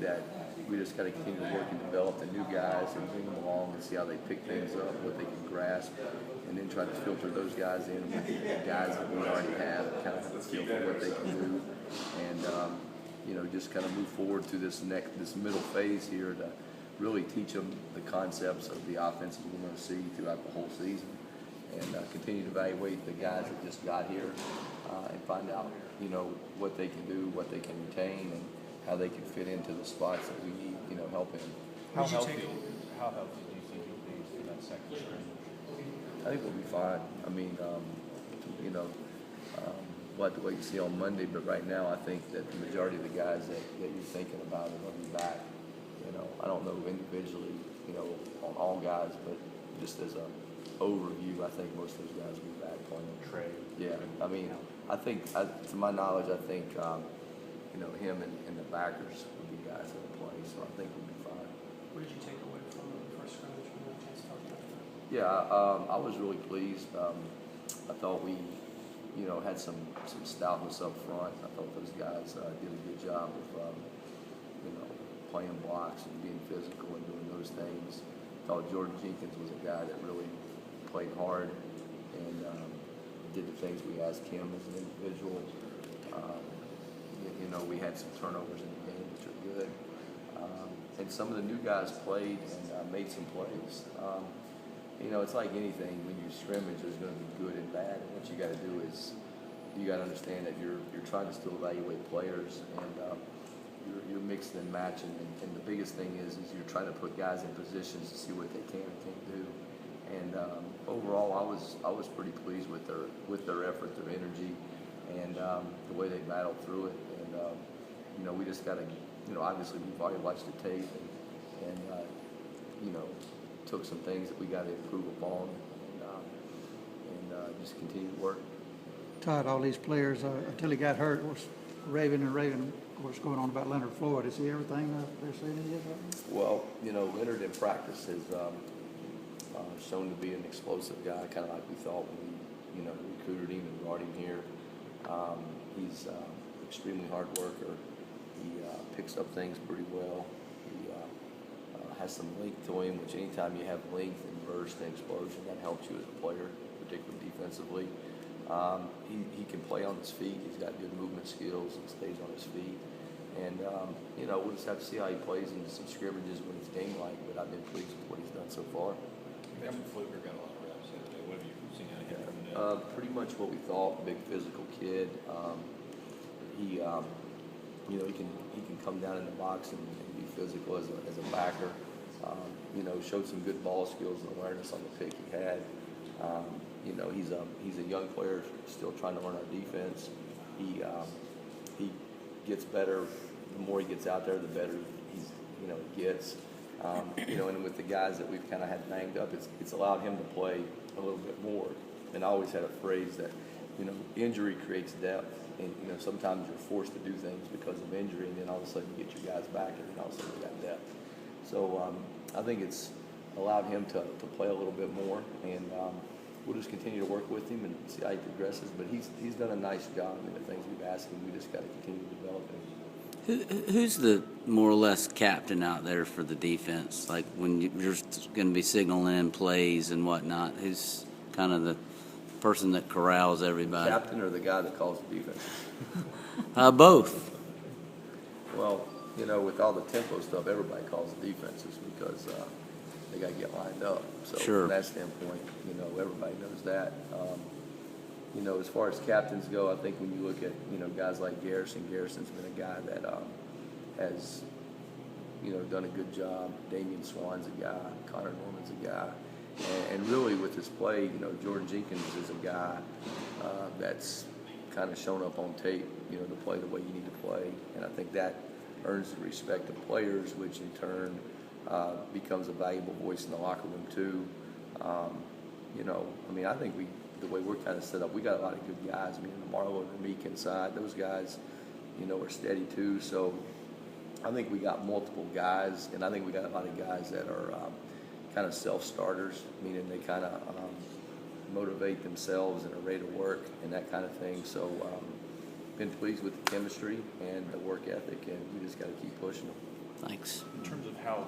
that we just got to continue to work and develop the new guys and bring them along and see how they pick things up, what they can grasp, and then try to filter those guys in with the guys that we already have, kind of have a feel for what they can do, and just kind of move forward to this middle phase here to really teach them the concepts of the offenses we're going to see throughout the whole season, and continue to evaluate the guys that just got here and find out, what they can do, what they can retain, and how they can fit into the spots that we need, help in. How healthy do you think you'll be for that second scrimmage? I think we'll be fine. I mean, we'll have to wait and see on Monday, but right now I think that the majority of the guys that you're thinking about are going to be back. I don't know individually, on all guys, but just as an overview, I think most of those guys will be back playing. Trey. Yeah, I mean, I think, to my knowledge, I think, him and the backers would be guys that will play, so I think we'll be fine. What did you take away from the first scrimmage when you had a chance to talk about that? Yeah, I was really pleased. I thought we, had some stoutness up front. I thought those guys did a good job of, playing blocks and being physical and doing those things. I thought Jordan Jenkins was a guy that really played hard and did the things we asked him as an individual. We had some turnovers in the game, which are good. And some of the new guys played and made some plays. It's like anything. When you scrimmage, there's going to be good and bad. And what you got to do is you got to understand that you're trying to still evaluate players, and you're mixing and matching. And the biggest thing is you're trying to put guys in positions to see what they can and can't do. And overall, I was pretty pleased with their effort, their energy, and the way they battled through it. And we just got to, obviously we've already watched the tape and took some things that we got to improve upon, and just continue to work. Todd, all these players, until he got hurt, was raving, of course, going on about Leonard Floyd. Is he everything they're saying he is right now? Well, Leonard in practice has shown to be an explosive guy, kind of like we thought when we, recruited him and brought him here. He's extremely hard worker. He picks up things pretty well. He has some length to him, which anytime you have length and burst and explosion, that helps you as a player, particularly defensively. He can play on his feet. He's got good movement skills and stays on his feet. And, we'll just have to see how he plays in some scrimmages when it's game-like, but I've been pleased with what he's done so far. Evan Fluker got a lot of reps yesterday. What have you seen out of him from that? Pretty much what we thought. Big physical kid. He can come down in the box and be physical as a backer. Showed some good ball skills and awareness on the pick he had. He's a young player still trying to learn our defense. He gets better. The more he gets out there, the better he gets. And with the guys that we've kind of had banged up, it's allowed him to play a little bit more. And I always had a phrase that, injury creates depth. And, sometimes you're forced to do things because of injury, and then all of a sudden you get your guys back, and then all of a sudden you got depth. So I think it's allowed him to play a little bit more, and we'll just continue to work with him and see how he progresses. But he's done a nice job in the things we've asked him. We just got to continue to develop him. Who's the more or less captain out there for the defense? Like when you're going to be signaling in plays and whatnot, who's kind of the person that corrals everybody? The captain or the guy that calls the defense? Both. Well, with all the tempo stuff, everybody calls the defenses because they got to get lined up. So sure. From that standpoint, everybody knows that. As far as captains go, I think when you look at, guys like Garrison's been a guy that has, done a good job. Damian Swan's a guy. Connor Norman's a guy. And really with his play, Jordan Jenkins is a guy that's kind of shown up on tape, to play the way you need to play. And I think that earns the respect of players, which in turn becomes a valuable voice in the locker room too. I think the way we're kind of set up, we got a lot of good guys. Marlo and Meek inside, those guys, are steady too. So I think we got multiple guys, and I think we got a lot of guys that are kind of self-starters, meaning they kind of motivate themselves and are ready to work and that kind of thing. So been pleased with the chemistry and the work ethic, and we just got to keep pushing them. Thanks. In terms of how